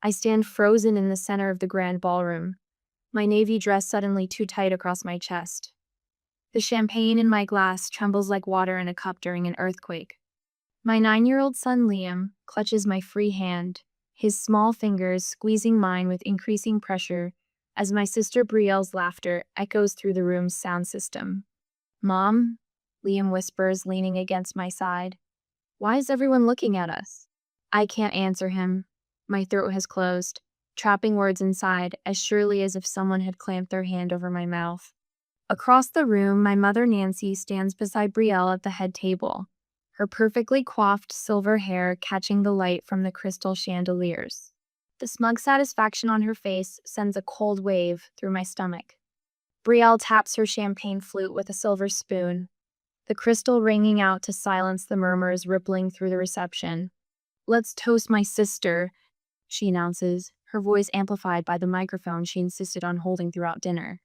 I stand frozen in the center of the grand ballroom, my navy dress suddenly too tight across my chest. The champagne in my glass trembles like water in a cup during an earthquake. My 9-year-old son Liam clutches my free hand, his small fingers squeezing mine with increasing pressure as my sister Brielle's laughter echoes through the room's sound system. "Mom?" Liam whispers, leaning against my side. "Why is everyone looking at us?" I can't answer him. My throat has closed, trapping words inside as surely as if someone had clamped their hand over my mouth. Across the room, my mother Nancy stands beside Brielle at the head table, her perfectly coiffed silver hair catching the light from the crystal chandeliers. The smug satisfaction on her face sends a cold wave through my stomach. Brielle taps her champagne flute with a silver spoon, the crystal ringing out to silence the murmurs rippling through the reception. "Let's toast my sister," she announces, her voice amplified by the microphone she insisted on holding throughout dinner.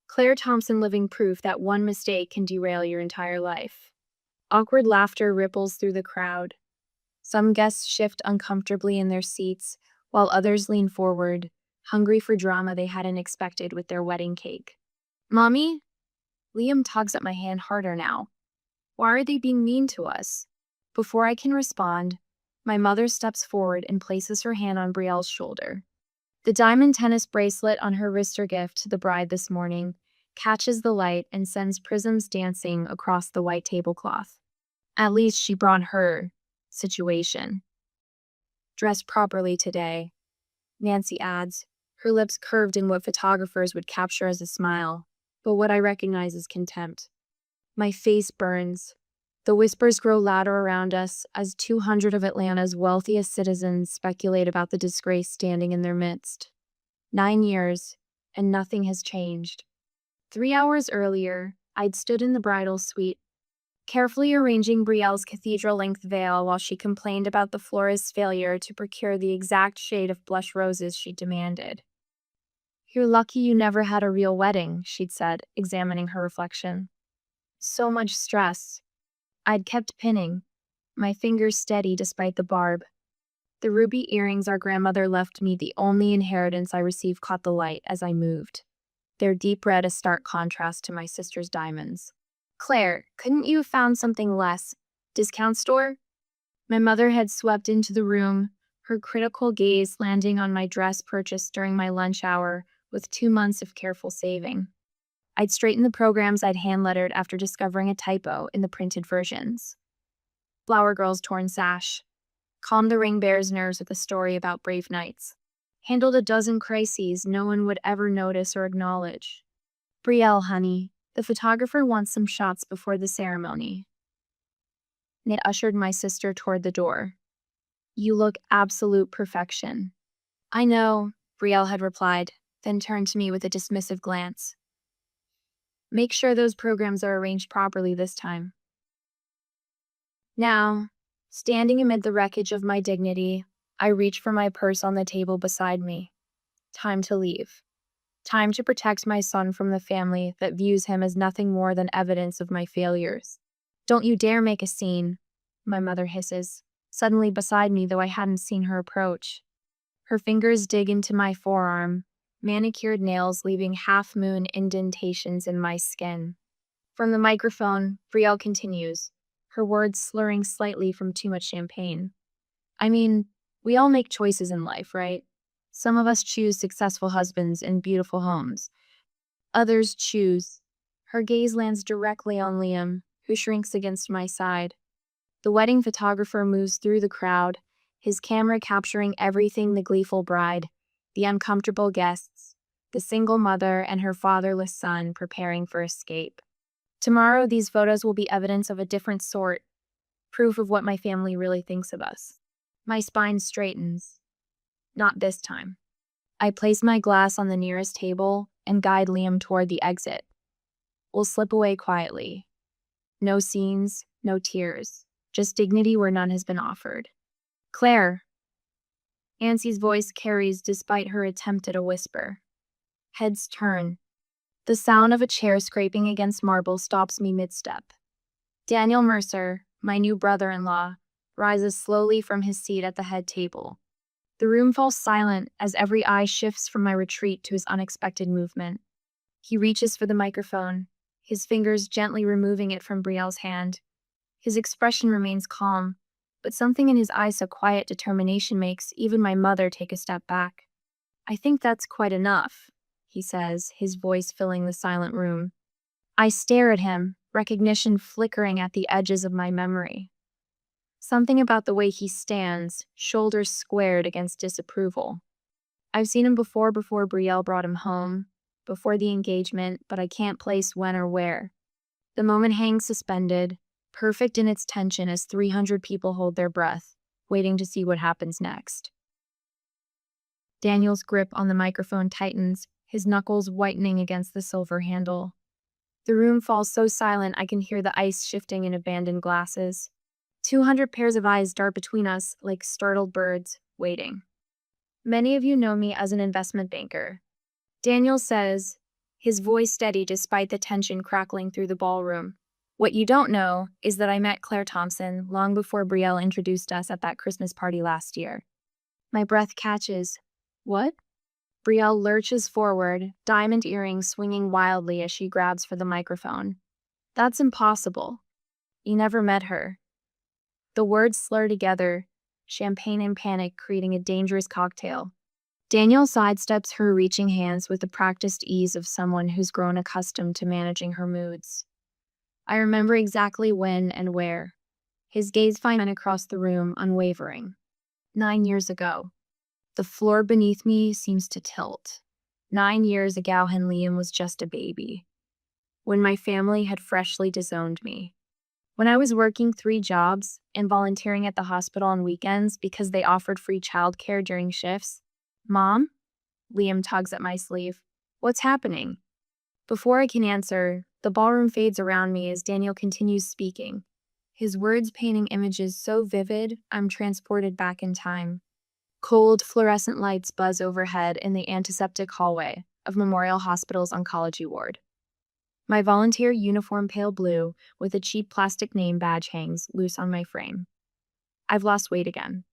Claire Thompson living proof that one mistake can derail your entire life. Awkward laughter ripples through the crowd. Some guests shift uncomfortably in their seats, while others lean forward, hungry for drama they hadn't expected with their wedding cake. "Mommy?" Liam tugs at my hand harder now. "Why are they being mean to us?" Before I can respond, my mother steps forward and places her hand on Brielle's shoulder. The diamond tennis bracelet on her wrist, gift to the bride this morning, catches the light and sends prisms dancing across the white tablecloth. At least she brought her situation. "Dressed properly today," Nancy adds, her lips curved in what photographers would capture as a smile, but what I recognize as contempt. My face burns. The whispers grow louder around us as 200 of Atlanta's wealthiest citizens speculate about the disgrace standing in their midst. 9 years, and nothing has changed. 3 hours earlier, I'd stood in the bridal suite, carefully arranging Brielle's cathedral-length veil while she complained about the florist's failure to procure the exact shade of blush roses she demanded. "You're lucky you never had a real wedding," she'd said, examining her reflection. "So much stress." I'd kept pinning, my fingers steady despite the barb. The ruby earrings our grandmother left me, the only inheritance I received, caught the light as I moved, their deep red a stark contrast to my sister's diamonds. "Claire, couldn't you have found something less? Discount store?" My mother had swept into the room, her critical gaze landing on my dress purchased during my lunch hour with 2 months of careful saving. I'd straightened the programs I'd hand-lettered after discovering a typo in the printed versions. "Flower Girl's torn sash." Calmed the ring bearer's nerves with a story about brave knights. Handled a dozen crises no one would ever notice or acknowledge. "Brielle, honey, the photographer wants some shots before the ceremony." Nate ushered my sister toward the door. "You look absolute perfection." "I know," Brielle had replied, then turned to me with a dismissive glance. "Make sure those programs are arranged properly this time." Now, standing amid the wreckage of my dignity, I reach for my purse on the table beside me. Time to leave. Time to protect my son from the family that views him as nothing more than evidence of my failures. "Don't you dare make a scene," my mother hisses, suddenly beside me though I hadn't seen her approach. Her fingers dig into my forearm, manicured nails leaving half-moon indentations in my skin. From the microphone, Brielle continues, her words slurring slightly from too much champagne. "I mean, we all make choices in life, right? Some of us choose successful husbands and beautiful homes. Others choose." Her gaze lands directly on Liam, who shrinks against my side. The wedding photographer moves through the crowd, his camera capturing everything: the gleeful bride, the uncomfortable guests, the single mother and her fatherless son preparing for escape. Tomorrow, these photos will be evidence of a different sort, proof of what my family really thinks of us. My spine straightens. Not this time. I place my glass on the nearest table and guide Liam toward the exit. We'll slip away quietly. No scenes, no tears, just dignity where none has been offered. "Claire." Nancy's voice carries despite her attempt at a whisper. Heads turn. The sound of a chair scraping against marble stops me mid-step. Daniel Mercer, my new brother-in-law, rises slowly from his seat at the head table. The room falls silent as every eye shifts from my retreat to his unexpected movement. He reaches for the microphone, his fingers gently removing it from Brielle's hand. His expression remains calm, but something in his eyes of quiet determination makes even my mother take a step back. "I think that's quite enough," he says, his voice filling the silent room. I stare at him, recognition flickering at the edges of my memory. Something about the way he stands, shoulders squared against disapproval. I've seen him before Brielle brought him home, before the engagement, but I can't place when or where. The moment hangs suspended, perfect in its tension as 300 people hold their breath, waiting to see what happens next. Daniel's grip on the microphone tightens, his knuckles whitening against the silver handle. The room falls so silent I can hear the ice shifting in abandoned glasses. 200 pairs of eyes dart between us like startled birds, waiting. "Many of you know me as an investment banker," Daniel says, his voice steady despite the tension crackling through the ballroom. "What you don't know is that I met Claire Thompson long before Brielle introduced us at that Christmas party last year." My breath catches. "What?" Brielle lurches forward, diamond earrings swinging wildly as she grabs for the microphone. "That's impossible. You never met her." The words slur together, champagne and panic creating a dangerous cocktail. Daniel sidesteps her reaching hands with the practiced ease of someone who's grown accustomed to managing her moods. I remember exactly when and where. His gaze finds across the room, unwavering. 9 years ago. The floor beneath me seems to tilt. 9 years ago, when Liam was just a baby. When my family had freshly disowned me. When I was working 3 jobs and volunteering at the hospital on weekends because they offered free childcare during shifts. "Mom?" Liam tugs at my sleeve. "What's happening?" Before I can answer, the ballroom fades around me as Daniel continues speaking, his words painting images so vivid I'm transported back in time. Cold, fluorescent lights buzz overhead in the antiseptic hallway of Memorial Hospital's oncology ward. My volunteer uniform pale blue with a cheap plastic name badge hangs loose on my frame. I've lost weight again.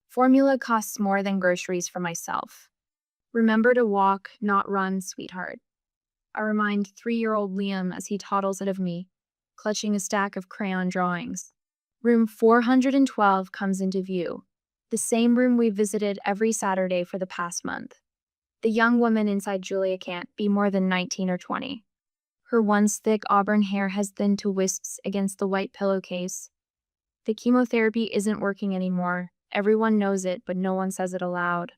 Formula costs more than groceries for myself. Remember to walk, not run, sweetheart. I remind 3-year-old Liam as he toddles ahead of me, clutching a stack of crayon drawings. Room 412 comes into view, the same room we visited every Saturday for the past month. The young woman inside Julia can't be more than 19 or 20. Her once thick auburn hair has thinned to wisps against the white pillowcase. The chemotherapy isn't working anymore. Everyone knows it, but no one says it aloud.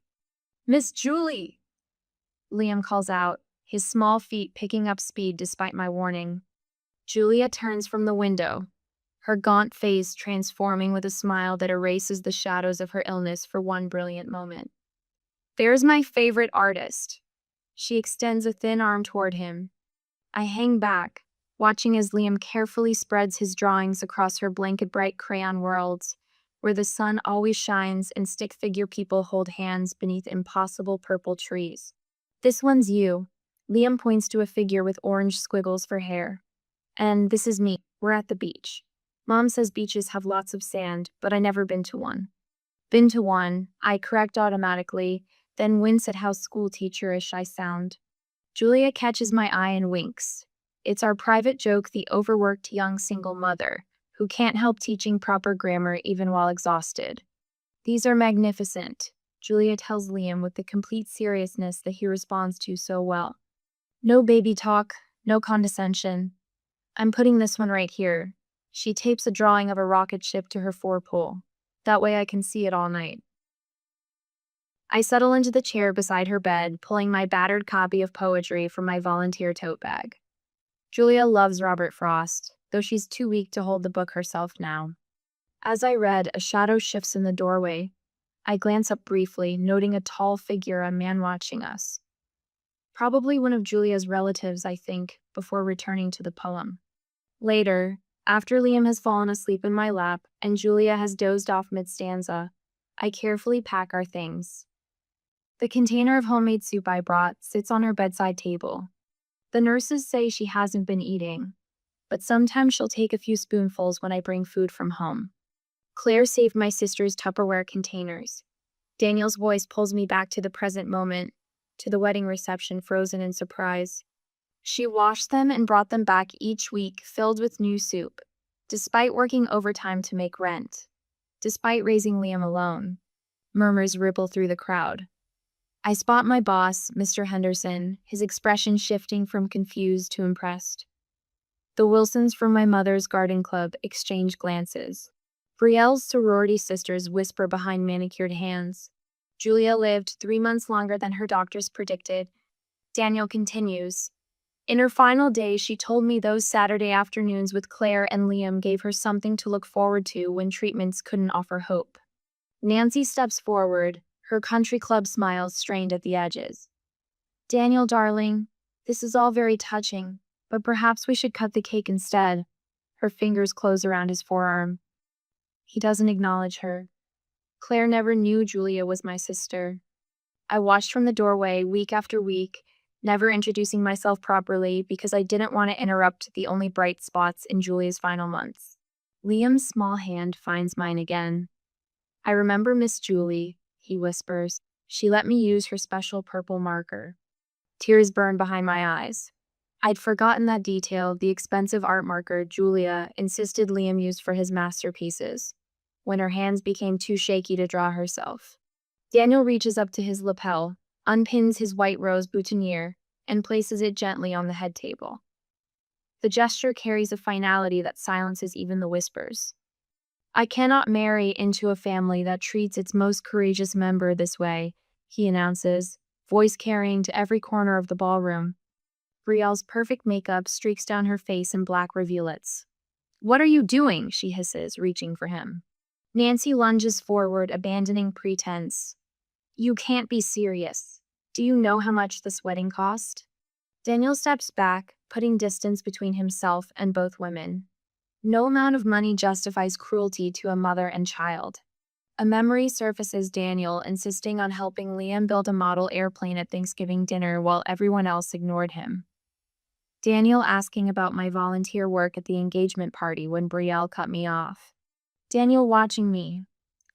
"Miss Julie!" Liam calls out, his small feet picking up speed despite my warning. Julia turns from the window, her gaunt face transforming with a smile that erases the shadows of her illness for one brilliant moment. "There's my favorite artist." She extends a thin arm toward him. I hang back, watching as Liam carefully spreads his drawings across her blanket-bright crayon worlds, where the sun always shines and stick figure people hold hands beneath impossible purple trees. "This one's you." Liam points to a figure with orange squiggles for hair. "And this is me. We're at the beach. Mom says beaches have lots of sand, but I never been to one." "Been to one," I correct automatically, then wince at how school teacherish I sound. Julia catches my eye and winks. It's our private joke, the overworked young single mother, who can't help teaching proper grammar even while exhausted. "These are magnificent," Julia tells Liam with the complete seriousness that he responds to so well. No baby talk, no condescension. "I'm putting this one right here." She tapes a drawing of a rocket ship to her forepole. "That way I can see it all night." I settle into the chair beside her bed, pulling my battered copy of poetry from my volunteer tote bag. Julia loves Robert Frost, though she's too weak to hold the book herself now. As I read, a shadow shifts in the doorway. I glance up briefly, noting a tall figure, a man watching us. Probably one of Julia's relatives, I think, before returning to the poem. Later, after Liam has fallen asleep in my lap and Julia has dozed off mid-stanza, I carefully pack our things. The container of homemade soup I brought sits on her bedside table. The nurses say she hasn't been eating, but sometimes she'll take a few spoonfuls when I bring food from home. Claire saved my sister's Tupperware containers. Daniel's voice pulls me back to the present moment, to the wedding reception frozen in surprise. She washed them and brought them back each week filled with new soup, despite working overtime to make rent, despite raising Liam alone. Murmurs ripple through the crowd. I spot my boss, Mr. Henderson, his expression shifting from confused to impressed. The Wilsons from my mother's garden club exchange glances. Brielle's sorority sisters whisper behind manicured hands. Julia lived 3 months longer than her doctors predicted. Daniel continues. In her final days, she told me those Saturday afternoons with Claire and Liam gave her something to look forward to when treatments couldn't offer hope. Nancy steps forward, her country club smile strained at the edges. Daniel, darling, this is all very touching, but perhaps we should cut the cake instead. Her fingers close around his forearm. He doesn't acknowledge her. Claire never knew Julia was my sister. I watched from the doorway week after week, never introducing myself properly because I didn't want to interrupt the only bright spots in Julia's final months. Liam's small hand finds mine again. I remember Miss Julie, he whispers. She let me use her special purple marker. Tears burn behind my eyes. I'd forgotten that detail, the expensive art marker Julia insisted Liam use for his masterpieces, when her hands became too shaky to draw herself. Daniel reaches up to his lapel, unpins his white rose boutonniere, and places it gently on the head table. The gesture carries a finality that silences even the whispers. I cannot marry into a family that treats its most courageous member this way, he announces, voice carrying to every corner of the ballroom. Brielle's perfect makeup streaks down her face in black rivulets. What are you doing? She hisses, reaching for him. Nancy lunges forward, abandoning pretense. You can't be serious. Do you know how much this wedding cost? Daniel steps back, putting distance between himself and both women. No amount of money justifies cruelty to a mother and child. A memory surfaces Daniel insisting on helping Liam build a model airplane at Thanksgiving dinner while everyone else ignored him. Daniel asking about my volunteer work at the engagement party when Brielle cut me off. Daniel watching me,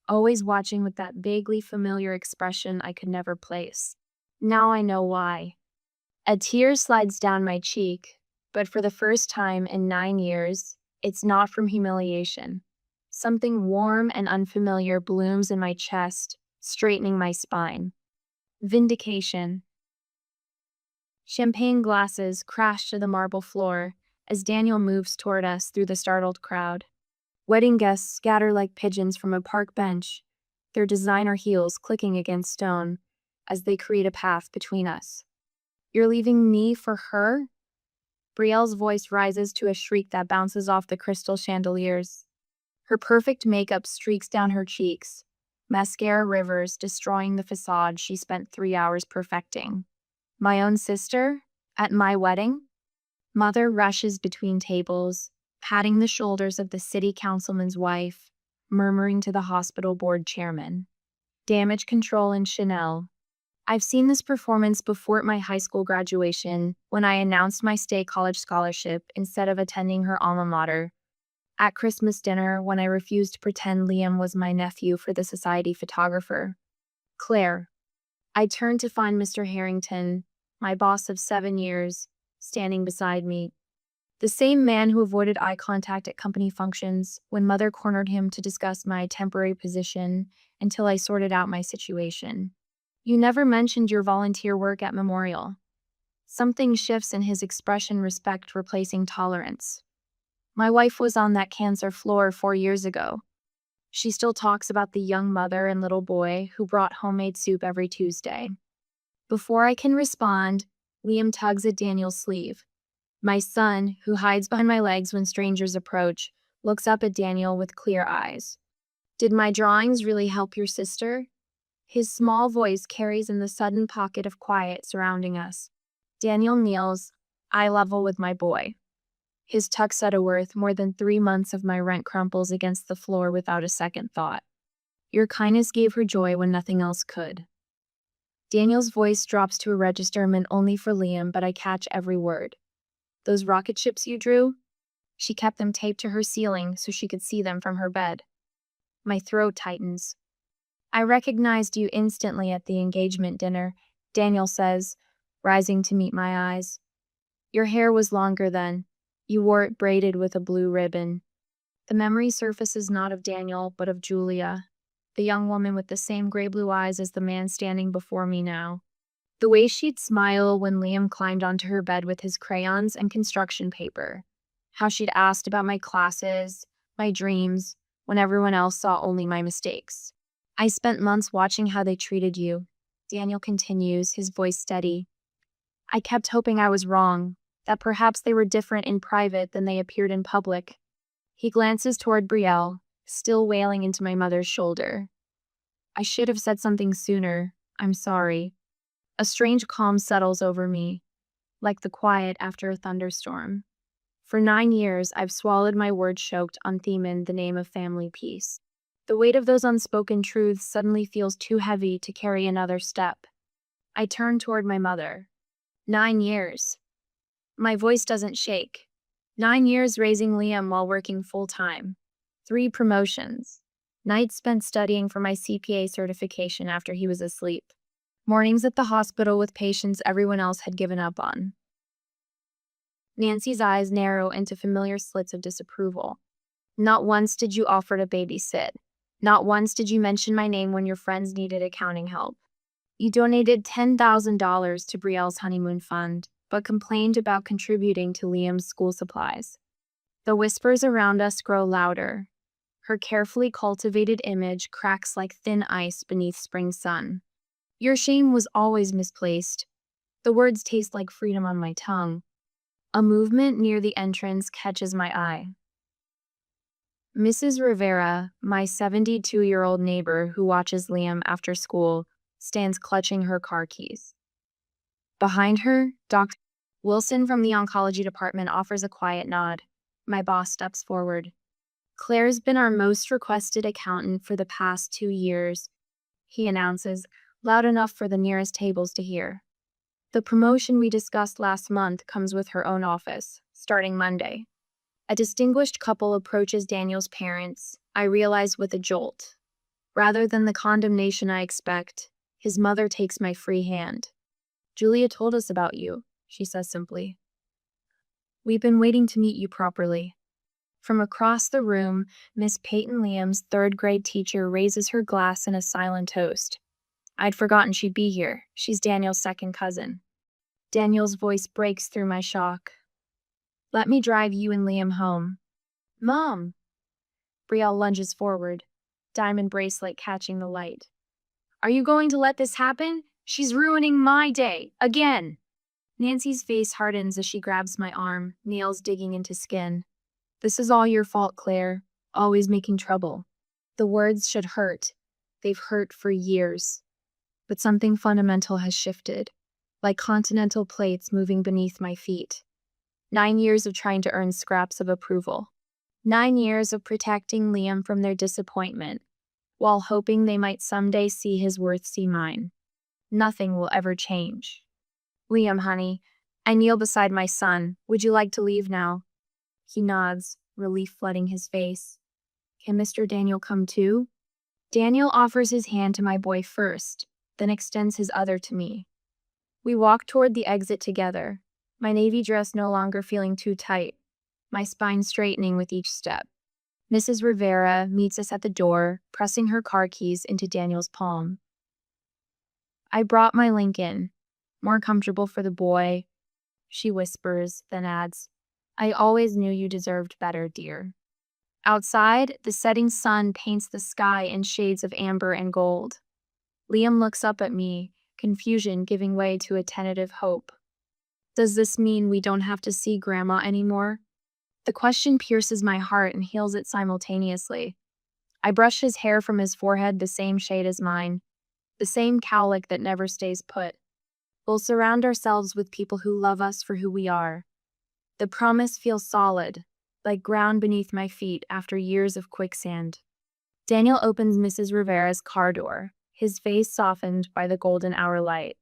always watching with that vaguely familiar expression I could never place. Now I know why. A tear slides down my cheek, but for the first time in 9 years, it's not from humiliation. Something warm and unfamiliar blooms in my chest, straightening my spine. Vindication. Champagne glasses crash to the marble floor as Daniel moves toward us through the startled crowd. Wedding guests scatter like pigeons from a park bench, their designer heels clicking against stone as they create a path between us. You're leaving me for her? Brielle's voice rises to a shriek that bounces off the crystal chandeliers. Her perfect makeup streaks down her cheeks, mascara rivers destroying the facade she spent 3 hours perfecting. My own sister? At my wedding? Mother rushes between tables, patting the shoulders of the city councilman's wife, murmuring to the hospital board chairman. Damage control in Chanel. I've seen this performance before at my high school graduation when I announced my state college scholarship instead of attending her alma mater. At Christmas dinner when I refused to pretend Liam was my nephew for the society photographer. Claire. I turned to find Mr. Harrington, my boss of 7 years, standing beside me. The same man who avoided eye contact at company functions when Mother cornered him to discuss my temporary position until I sorted out my situation. You never mentioned your volunteer work at Memorial. Something shifts in his expression, respect replacing tolerance. My wife was on that cancer floor 4 years ago. She still talks about the young mother and little boy who brought homemade soup every Tuesday. Before I can respond, Liam tugs at Daniel's sleeve. My son, who hides behind my legs when strangers approach, looks up at Daniel with clear eyes. Did my drawings really help your sister? His small voice carries in the sudden pocket of quiet surrounding us. Daniel kneels, eye level with my boy. His tuxedo worth more than 3 months of my rent crumples against the floor without a second thought. Your kindness gave her joy when nothing else could. Daniel's voice drops to a register meant only for Liam, but I catch every word. Those rocket ships you drew? She kept them taped to her ceiling so she could see them from her bed. My throat tightens. I recognized you instantly at the engagement dinner, Daniel says, rising to meet my eyes. Your hair was longer then. You wore it braided with a blue ribbon. The memory surfaces not of Daniel, but of Julia, the young woman with the same gray-blue eyes as the man standing before me now. The way she'd smile when Liam climbed onto her bed with his crayons and construction paper. How she'd asked about my classes, my dreams, when everyone else saw only my mistakes. I spent months watching how they treated you. Daniel continues, his voice steady. I kept hoping I was wrong, that perhaps they were different in private than they appeared in public. He glances toward Brielle, still wailing into my mother's shoulder. I should have said something sooner. I'm sorry. A strange calm settles over me, like the quiet after a thunderstorm. For 9 years, I've swallowed my words choked on theme in the name of family peace. The weight of those unspoken truths suddenly feels too heavy to carry another step. I turn toward my mother. 9 years. My voice doesn't shake. 9 years raising Liam while working full-time. 3 promotions. Nights spent studying for my CPA certification after he was asleep. Mornings at the hospital with patients everyone else had given up on. Nancy's eyes narrow into familiar slits of disapproval. Not once did you offer to babysit. Not once did you mention my name when your friends needed accounting help. You donated $10,000 to Brielle's honeymoon fund, but complained about contributing to Liam's school supplies. The whispers around us grow louder. Her carefully cultivated image cracks like thin ice beneath spring sun. Your shame was always misplaced. The words taste like freedom on my tongue. A movement near the entrance catches my eye. Mrs. Rivera, my 72-year-old neighbor who watches Liam after school, stands clutching her car keys. Behind her, Dr. Wilson from the oncology department offers a quiet nod. My boss steps forward. Claire's been our most requested accountant for the past 2 years, he announces, loud enough for the nearest tables to hear. The promotion we discussed last month comes with her own office, starting Monday. A distinguished couple approaches Daniel's parents, I realize with a jolt. Rather than the condemnation I expect, his mother takes my free hand. Julia told us about you, she says simply. We've been waiting to meet you properly. From across the room, Miss Peyton Liam's 3rd grade teacher raises her glass in a silent toast. I'd forgotten she'd be here. She's Daniel's second cousin. Daniel's voice breaks through my shock. Let me drive you and Liam home. Mom! Brielle lunges forward, diamond bracelet catching the light. Are you going to let this happen? She's ruining my day, again! Nancy's face hardens as she grabs my arm, nails digging into skin. This is all your fault, Claire. Always making trouble. The words should hurt. They've hurt for years. But something fundamental has shifted, like continental plates moving beneath my feet. 9 years of trying to earn scraps of approval. 9 years of protecting Liam from their disappointment, while hoping they might someday see his worth see mine. Nothing will ever change. Liam, honey, I kneel beside my son. Would you like to leave now? He nods, relief flooding his face. Can Mr. Daniel come too? Daniel offers his hand to my boy first, then extends his other to me. We walk toward the exit together, my navy dress no longer feeling too tight, my spine straightening with each step. Mrs. Rivera meets us at the door, pressing her car keys into Daniel's palm. I brought my Lincoln, more comfortable for the boy, she whispers, then adds, I always knew you deserved better, dear. Outside, the setting sun paints the sky in shades of amber and gold. Liam looks up at me, confusion giving way to a tentative hope. Does this mean we don't have to see Grandma anymore? The question pierces my heart and heals it simultaneously. I brush his hair from his forehead the same shade as mine, the same cowlick that never stays put. We'll surround ourselves with people who love us for who we are. The promise feels solid, like ground beneath my feet after years of quicksand. Daniel opens Mrs. Rivera's car door, his face softened by the golden hour light.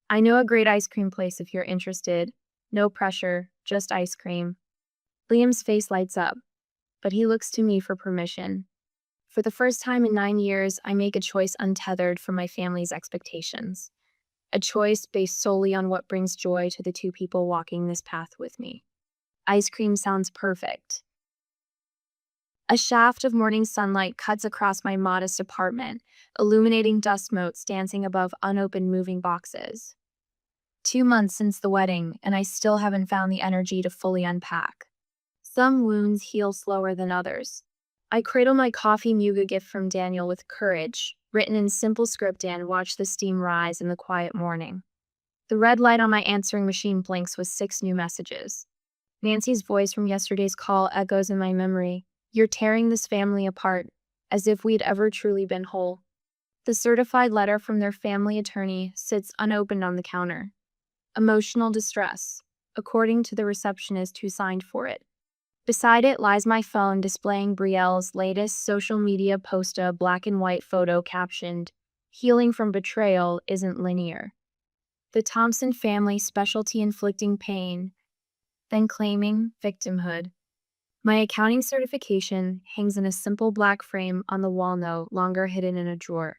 I know a great ice cream place if you're interested. No pressure, just ice cream. Liam's face lights up, but he looks to me for permission. For the first time in 9 years, I make a choice untethered from my family's expectations. A choice based solely on what brings joy to the two people walking this path with me. Ice cream sounds perfect. A shaft of morning sunlight cuts across my modest apartment, illuminating dust motes dancing above unopened moving boxes. 2 months since the wedding, and I still haven't found the energy to fully unpack. Some wounds heal slower than others. I cradle my coffee muga gift from Daniel with courage, written in simple script, and watch the steam rise in the quiet morning. The red light on my answering machine blinks with 6 new messages. Nancy's voice from yesterday's call echoes in my memory. You're tearing this family apart, as if we'd ever truly been whole. The certified letter from their family attorney sits unopened on the counter. Emotional distress, according to the receptionist who signed for it. Beside it lies my phone displaying Brielle's latest social media post, a black and white photo captioned, "Healing from betrayal isn't linear." The Thompson family specialty inflicting pain, then claiming victimhood. My accounting certification hangs in a simple black frame on the wall, no longer hidden in a drawer.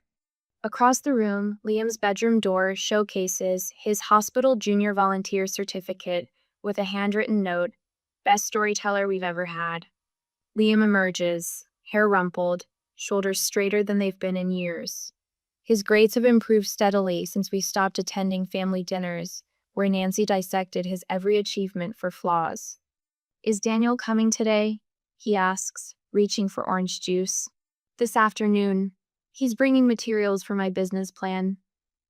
Across the room, Liam's bedroom door showcases his hospital junior volunteer certificate with a handwritten note, "Best storyteller we've ever had." Liam emerges, hair rumpled, shoulders straighter than they've been in years. His grades have improved steadily since we stopped attending family dinners, where Nancy dissected his every achievement for flaws. "Is Daniel coming today?" he asks, reaching for orange juice. "This afternoon. He's bringing materials for my business plan."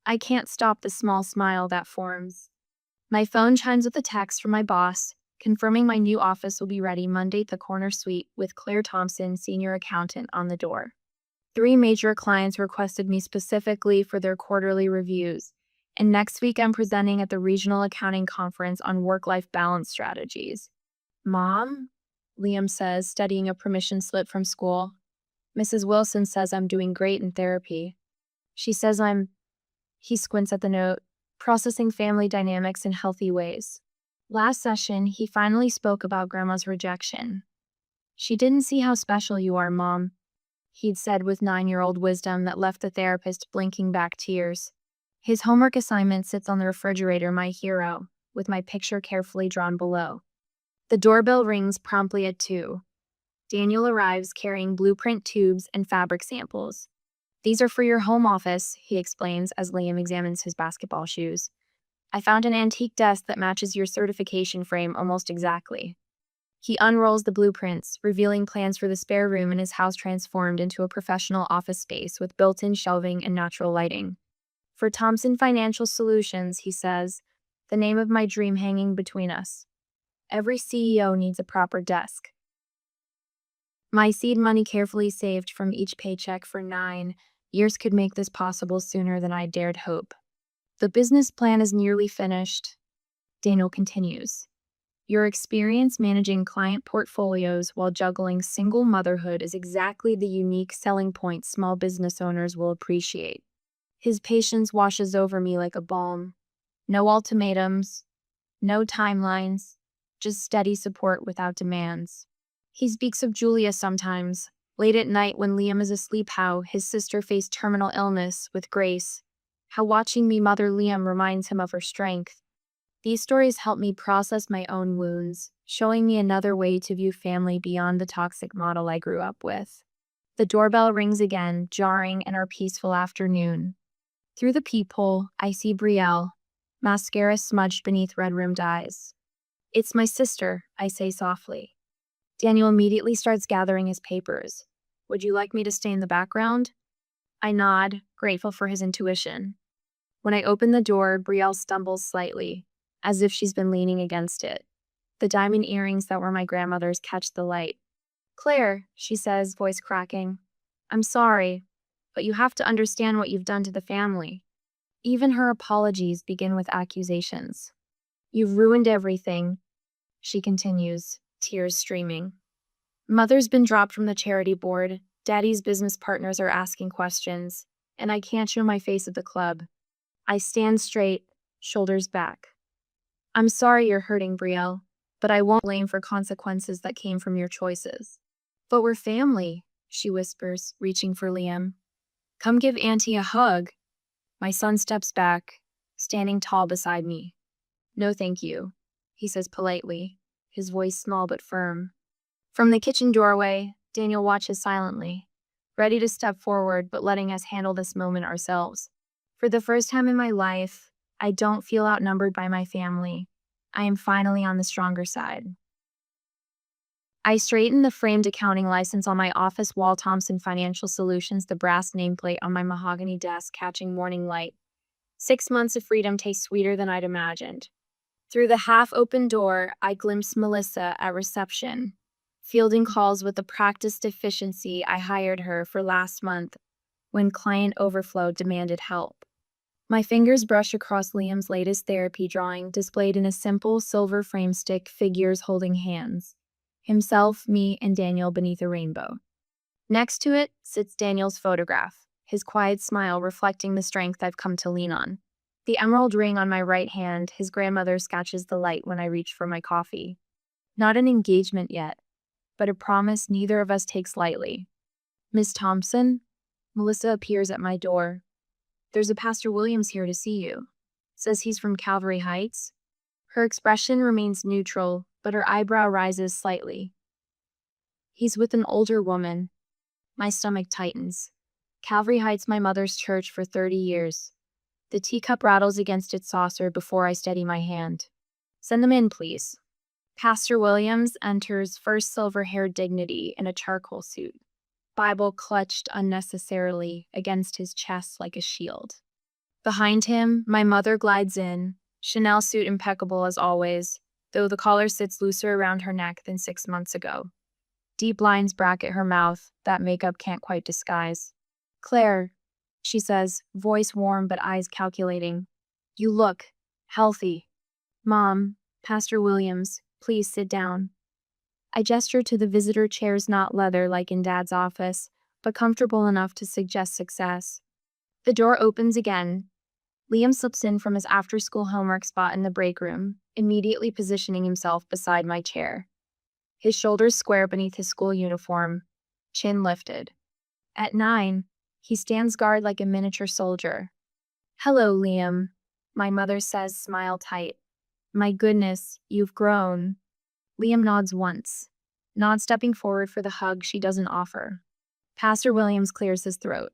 I can't stop the small smile that forms. My phone chimes with a text from my boss, confirming my new office will be ready Monday at the corner suite with Claire Thompson, senior accountant, on the door. 3 major clients requested me specifically for their quarterly reviews, and next week I'm presenting at the Regional Accounting Conference on work-life balance strategies. "Mom?" Liam says, studying a permission slip from school. "Mrs. Wilson says I'm doing great in therapy. She says He squints at the note, processing family dynamics in healthy ways. Last session, he finally spoke about Grandma's rejection. "She didn't see how special you are, Mom," he'd said with 9-year-old wisdom that left the therapist blinking back tears. His homework assignment sits on the refrigerator, my hero, with my picture carefully drawn below. The doorbell rings promptly at 2. Daniel arrives carrying blueprint tubes and fabric samples. "These are for your home office," he explains as Liam examines his basketball shoes. "I found an antique desk that matches your certification frame almost exactly." He unrolls the blueprints, revealing plans for the spare room in his house transformed into a professional office space with built-in shelving and natural lighting. "For Thompson Financial Solutions," he says, "the name of my dream hanging between us. Every CEO needs a proper desk." My seed money, carefully saved from each paycheck for 9 years, could make this possible sooner than I dared hope. "The business plan is nearly finished," Daniel continues. "Your experience managing client portfolios while juggling single motherhood is exactly the unique selling point small business owners will appreciate." His patience washes over me like a balm. No ultimatums, no timelines, just steady support without demands. He speaks of Julia sometimes, late at night when Liam is asleep, how his sister faced terminal illness with grace, how watching me mother Liam reminds him of her strength. These stories help me process my own wounds, showing me another way to view family beyond the toxic model I grew up with. The doorbell rings again, jarring in our peaceful afternoon. Through the peephole, I see Brielle, mascara smudged beneath red-rimmed eyes. "It's my sister," I say softly. Daniel immediately starts gathering his papers. "Would you like me to stay in the background?" I nod, grateful for his intuition. When I open the door, Brielle stumbles slightly, as if she's been leaning against it. The diamond earrings that were my grandmother's catch the light. "Claire," she says, voice cracking, "I'm sorry, but you have to understand what you've done to the family." Even her apologies begin with accusations. "You've ruined everything," she continues, tears streaming. "Mother's been dropped from the charity board, Daddy's business partners are asking questions, and I can't show my face at the club." I stand straight, shoulders back. "I'm sorry you're hurting, Brielle, but I won't blame for consequences that came from your choices." "But we're family," she whispers, reaching for Liam. Come give Auntie a hug. My son steps back, standing tall beside me. No thank you, he says politely, his voice small but firm. From the kitchen doorway, Daniel watches silently, ready to step forward but letting us handle this moment ourselves. For the first time in my life, I don't feel outnumbered by my family. I am finally on the stronger side. I straighten the framed accounting license on my office wall, Thompson Financial Solutions, the brass nameplate on my mahogany desk catching morning light. 6 months of freedom taste sweeter than I'd imagined. Through the half-open door, I glimpse Melissa at reception, fielding calls with the practiced efficiency I hired her for last month when client overflow demanded help. My fingers brush across Liam's latest therapy drawing displayed in a simple silver frame stick, figures holding hands. Himself, me, and Daniel beneath a rainbow. Next to it sits Daniel's photograph, his quiet smile reflecting the strength I've come to lean on. The emerald ring on my right hand, his grandmother catches the light when I reach for my coffee. Not an engagement yet, but a promise neither of us takes lightly. Miss Thompson? Melissa appears at my door. There's a Pastor Williams here to see you. Says he's from Calvary Heights. Her expression remains neutral, but her eyebrow rises slightly. He's with an older woman. My stomach tightens. Calvary Heights, my mother's church for 30 years. The teacup rattles against its saucer before I steady my hand. Send them in, please. Pastor Williams enters, first silver-haired dignity in a charcoal suit, Bible clutched unnecessarily against his chest like a shield. Behind him, my mother glides in, Chanel suit impeccable as always, though the collar sits looser around her neck than 6 months ago. Deep lines bracket her mouth that makeup can't quite disguise. Claire, she says, voice warm but eyes calculating. You look healthy. Mom, Pastor Williams, please sit down. I gesture to the visitor chairs, not leather like in Dad's office, but comfortable enough to suggest success. The door opens again. Liam slips in from his after-school homework spot in the break room, immediately positioning himself beside my chair. His shoulders square beneath his school uniform, chin lifted. At 9, he stands guard like a miniature soldier. Hello, Liam, my mother says, smile tight. My goodness, you've grown. Liam nods once, not stepping forward for the hug she doesn't offer. Pastor Williams clears his throat.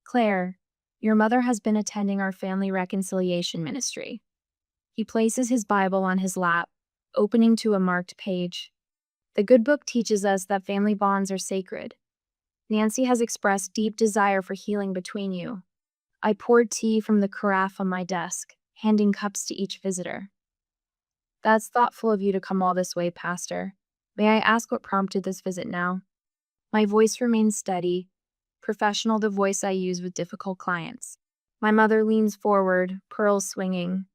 Claire, your mother has been attending our family reconciliation ministry. He places his Bible on his lap, opening to a marked page. The good book teaches us that family bonds are sacred. Nancy has expressed deep desire for healing between you. I poured tea from the carafe on my desk, handing cups to each visitor. That's thoughtful of you to come all this way, Pastor. May I ask what prompted this visit now? My voice remains steady, professional, the voice I use with difficult clients. My mother leans forward, pearls swinging.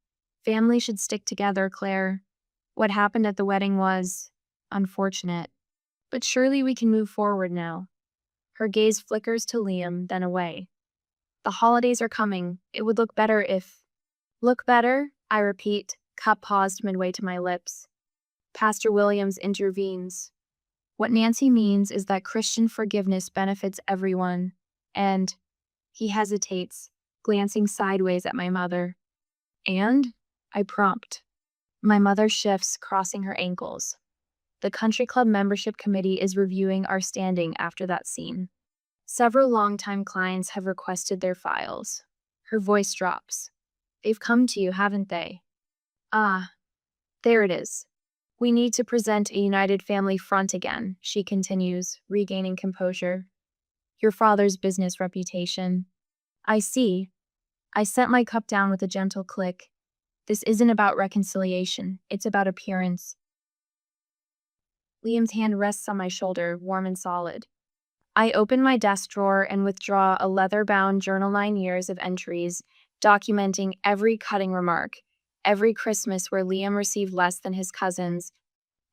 Family should stick together, Claire. What happened at the wedding was unfortunate. But surely we can move forward now. Her gaze flickers to Liam, then away. The holidays are coming. It would look better if... Look better? I repeat, cup paused midway to my lips. Pastor Williams intervenes. What Nancy means is that Christian forgiveness benefits everyone, and... He hesitates, glancing sideways at my mother. And? I prompt. My mother shifts, crossing her ankles. The country club membership committee is reviewing our standing after that scene. Several longtime clients have requested their files. Her voice drops. They've come to you, haven't they? Ah, there it is. We need to present a united family front again, she continues, regaining composure. Your father's business reputation. I see. I set my cup down with a gentle click. This isn't about reconciliation, it's about appearance. Liam's hand rests on my shoulder, warm and solid. I open my desk drawer and withdraw a leather-bound journal, 9 years of entries, documenting every cutting remark, every Christmas where Liam received less than his cousins,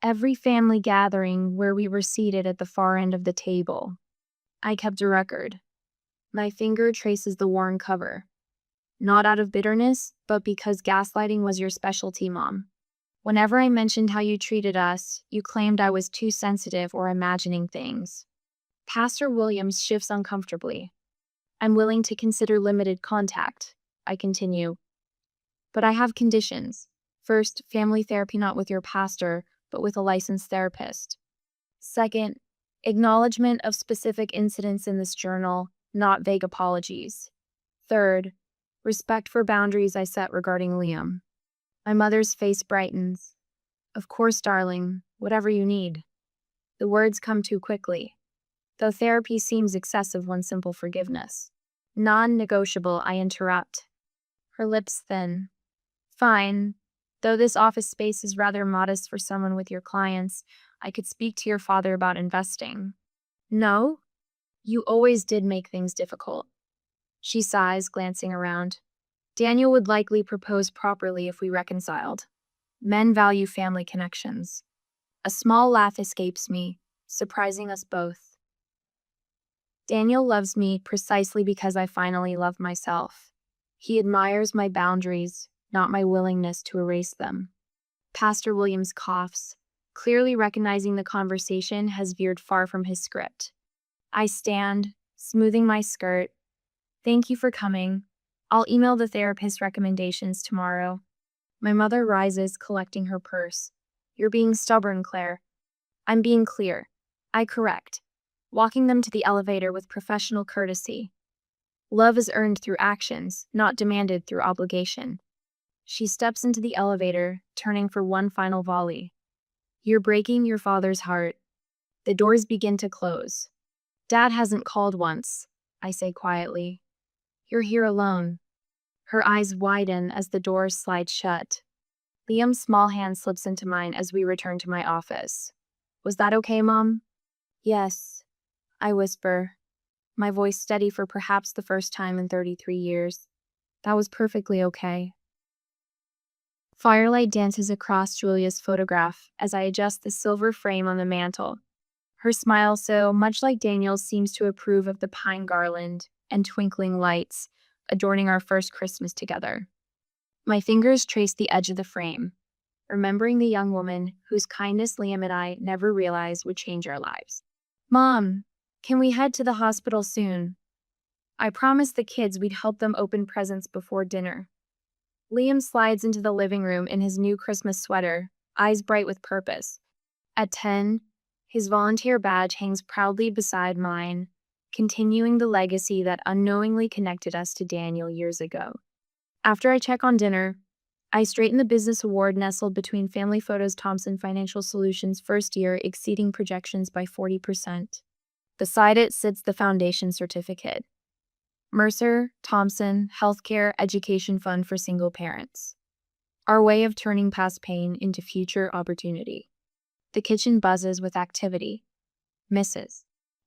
every family gathering where we were seated at the far end of the table. I kept a record. My finger traces the worn cover. Not out of bitterness, but because gaslighting was your specialty, Mom. Whenever I mentioned how you treated us, you claimed I was too sensitive or imagining things. Pastor Williams shifts uncomfortably. I'm willing to consider limited contact, I continue. But I have conditions. First, family therapy not with your pastor, but with a licensed therapist. Second, acknowledgement of specific incidents in this journal, not vague apologies. Third, respect for boundaries I set regarding Liam. My mother's face brightens. Of course, darling, whatever you need. The words come too quickly. Though therapy seems excessive, one simple forgiveness. Non-negotiable, I interrupt. Her lips thin. Fine. Though this office space is rather modest for someone with your clients, I could speak to your father about investing. No? You always did make things difficult. She sighs, glancing around. Daniel would likely propose properly if we reconciled. Men value family connections. A small laugh escapes me, surprising us both. Daniel loves me precisely because I finally love myself. He admires my boundaries, not my willingness to erase them. Pastor Williams coughs, clearly recognizing the conversation has veered far from his script. I stand, smoothing my skirt. Thank you for coming. I'll email the therapist recommendations tomorrow. My mother rises, collecting her purse. You're being stubborn, Claire. I'm being clear. I correct, walking them to the elevator with professional courtesy. Love is earned through actions, not demanded through obligation. She steps into the elevator, turning for one final volley. You're breaking your father's heart. The doors begin to close. Dad hasn't called once, I say quietly. You're here alone. Her eyes widen as the doors slide shut. Liam's small hand slips into mine as we return to my office. Was that okay, Mom? Yes, I whisper, my voice steady for perhaps the first time in 33 years. That was perfectly okay. Firelight dances across Julia's photograph as I adjust the silver frame on the mantel. Her smile, so much like Daniel's, seems to approve of the pine garland and twinkling lights adorning our first Christmas together. My fingers trace the edge of the frame, remembering the young woman whose kindness Liam and I never realized would change our lives. Mom, can we head to the hospital soon? I promised the kids we'd help them open presents before dinner. Liam slides into the living room in his new Christmas sweater, eyes bright with purpose. At 10, his volunteer badge hangs proudly beside mine, continuing the legacy that unknowingly connected us to Daniel years ago. After I check on dinner, I straighten the business award nestled between Family Photos Thompson Financial Solutions' first year exceeding projections by 40%. Beside it sits the foundation certificate. Mercer, Thompson, Healthcare Education Fund for Single Parents. Our way of turning past pain into future opportunity. The kitchen buzzes with activity. Mrs.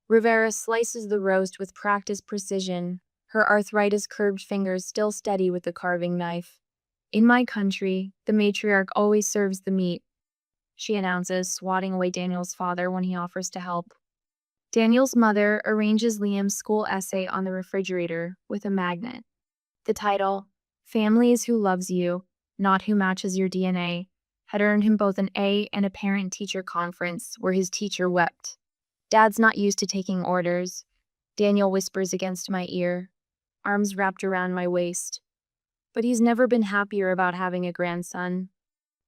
Rivera slices the roast with practiced precision, her arthritis-curbed fingers still steady with the carving knife. In my country, the matriarch always serves the meat, she announces, swatting away Daniel's father when he offers to help. Daniel's mother arranges Liam's school essay on the refrigerator with a magnet. The title, Family is Who Loves You, Not Who Matches Your DNA, had earned him both an A and a parent-teacher conference where his teacher wept. Dad's not used to taking orders, Daniel whispers against my ear, arms wrapped around my waist. But he's never been happier about having a grandson.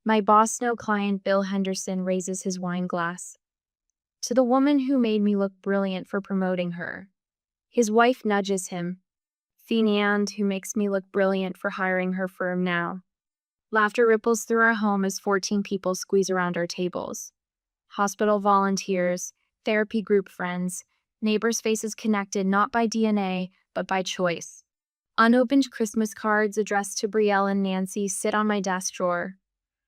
My boss no client Bill Henderson raises his wine glass. To the woman who made me look brilliant for promoting her. His wife nudges him. Finiand, who makes me look brilliant for hiring her firm now. Laughter ripples through our home as 14 people squeeze around our tables. Hospital volunteers, therapy group friends, neighbors' faces connected not by DNA, but by choice. Unopened Christmas cards addressed to Brielle and Nancy sit on my desk drawer.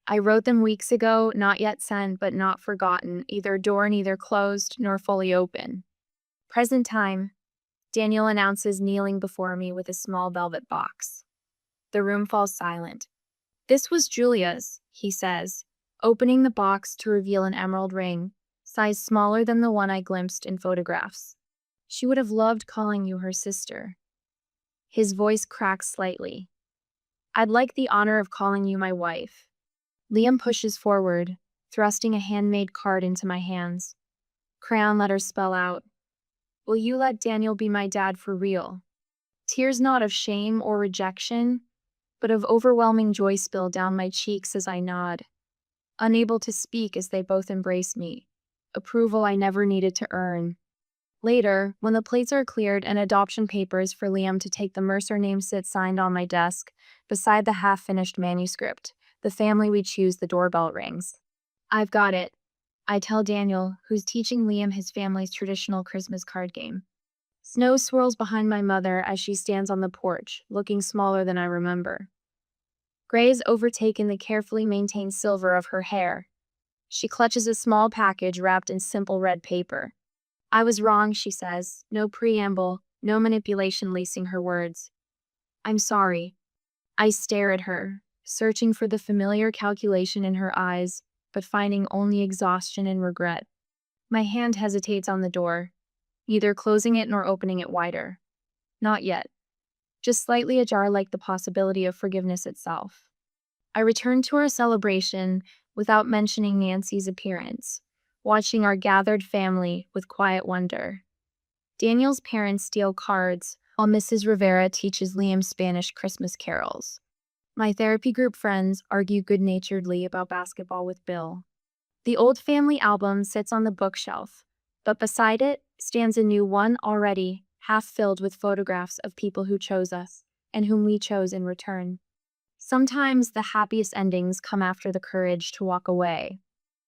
I wrote them weeks ago, not yet sent, but not forgotten, either door neither closed nor fully open. Present time, Daniel announces, kneeling before me with a small velvet box. The room falls silent. This was Julia's, he says, opening the box to reveal an emerald ring, size smaller than the one I glimpsed in photographs. She would have loved calling you her sister. His voice cracks slightly. I'd like the honor of calling you my wife. Liam pushes forward, thrusting a handmade card into my hands. Crayon letters spell out, Will you let Daniel be my dad for real? Tears not of shame or rejection, but of overwhelming joy spill down my cheeks as I nod, unable to speak as they both embrace me. Approval I never needed to earn. Later, when the plates are cleared and adoption papers for Liam to take the Mercer name sit signed on my desk, beside the half-finished manuscript, the family we choose, the doorbell rings. I've got it, I tell Daniel, who's teaching Liam his family's traditional Christmas card game. Snow swirls behind my mother as she stands on the porch, looking smaller than I remember. Gray has overtaken the carefully maintained silver of her hair. She clutches a small package wrapped in simple red paper. I was wrong, she says, no preamble, no manipulation lacing her words. I'm sorry. I stare at her, searching for the familiar calculation in her eyes, but finding only exhaustion and regret. My hand hesitates on the door, neither closing it nor opening it wider. Not yet. Just slightly ajar, like the possibility of forgiveness itself. I return to our celebration without mentioning Nancy's appearance, watching our gathered family with quiet wonder. Daniel's parents steal cards, while Mrs. Rivera teaches Liam Spanish Christmas carols. My therapy group friends argue good-naturedly about basketball with Bill. The old family album sits on the bookshelf, but beside it stands a new one already half filled with photographs of people who chose us and whom we chose in return. Sometimes the happiest endings come after the courage to walk away.